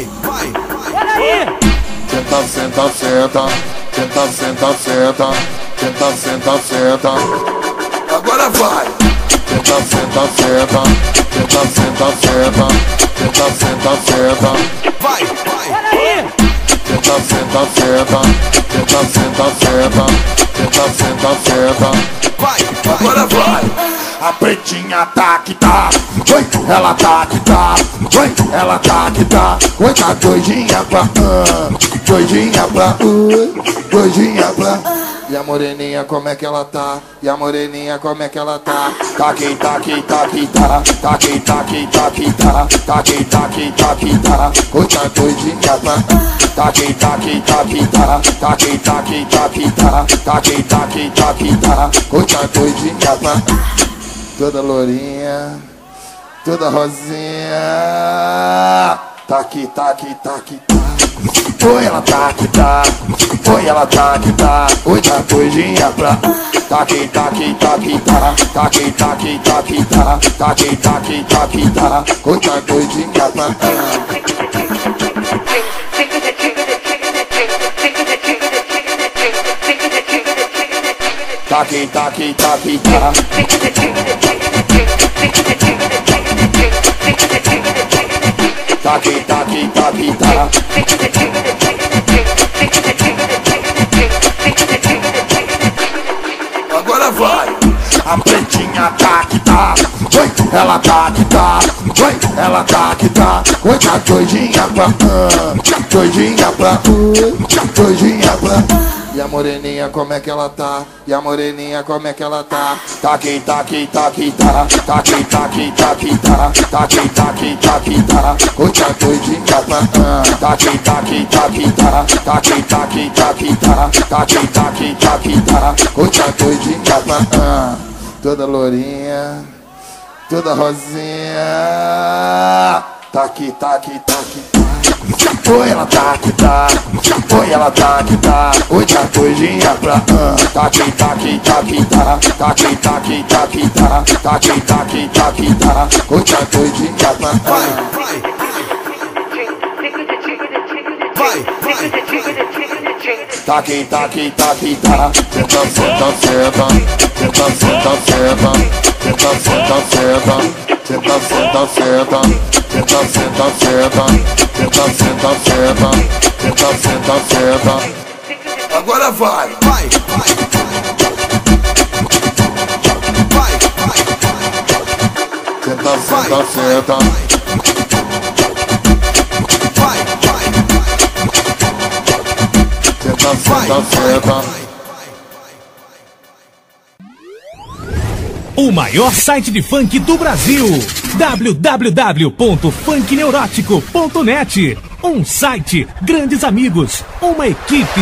vai. Olha aí. Senta, senta, senta. Senta, senta, senta. Senta, senta, senta. Agora vai. Senta, senta, senta. Senta, senta, senta. Senta, senta, senta. Vai. Olha aí. Senta, senta, senta. Senta, senta, senta. Senta, senta, senta. Vai. Agora vai. A pretinha tá que tá, oi, ela tá que tá, oi, ela tá que tá, oi, tá doidinha pra, doidinha pra, doidinha pra. E a moreninha como é que ela tá? E a moreninha como é que ela tá? Tá que tá que tá que tá, tá que tá que tá que tá, tá que tá que tá que tá, oi, tá doidinha pra. Tá que tá que tá que tá, tá que tá que tá que tá, tá que tá que tá que tá, oi, tá doidinha pra. Toda lourinha, toda rosinha. Tá aqui, tá aqui, tá aqui, tá. Oi, ela tá aqui, tá. Oi, ela tá aqui, tá. Oi, tá doidinha pra. Tá aqui, tá aqui, tá aqui, tá. Tá aqui, tá aqui, tá aqui, tá. Tá aqui, tá aqui, tá aqui, tá. Oi, tá doidinha pra. Tá aqui, tá aqui, tá aqui, tá. Tá aqui, tá aqui, tá aqui, tá. Agora vai. A pretinha tá que tá, oi, ela tá que tá, oi, ela tá que tá, oi, tá doidinha pra, doidinha pra, doidinha pra. E a moreninha como é que ela tá? E a moreninha como é que ela tá? Tá aqui, tá aqui, tá aqui, tá. Tá aqui, tá aqui, tá aqui, tá. Tá aqui, tá aqui, tá aqui, tá. Oi, tá doidinha pra, tá aqui, tá aqui, tá aqui, tá. Tá aqui, tá aqui, tá aqui, tá. Tá aqui, tá aqui, tá aqui, tá. Oi, tá doidinha pra, toda lourinha, toda rosinha. Tá aqui, tá aqui, tá aqui, tá. Oi, ela tá aqui, tá. Oi, ela tá aqui, tá. Oi, tá doidinha pra. Tá aqui, tá aqui, tá aqui, tá. Tá aqui, tá aqui, tá aqui, tá. Tá aqui, tá aqui, tá aqui, tá. Oi, tá doidinha pra. Vai. Tá aqui, tá aqui, tá aqui, tá. Senta, senta, senta. Senta, senta, senta. Senta, senta, senta. Senta, senta, senta. Senta, senta, senta. Senta, senta, senta. Senta, senta, senta. Agora vai. Vai. Senta, senta, senta. Senta, senta, senta. O maior site de funk do Brasil, www.funkneurótico.net. Um site, grandes amigos, uma equipe.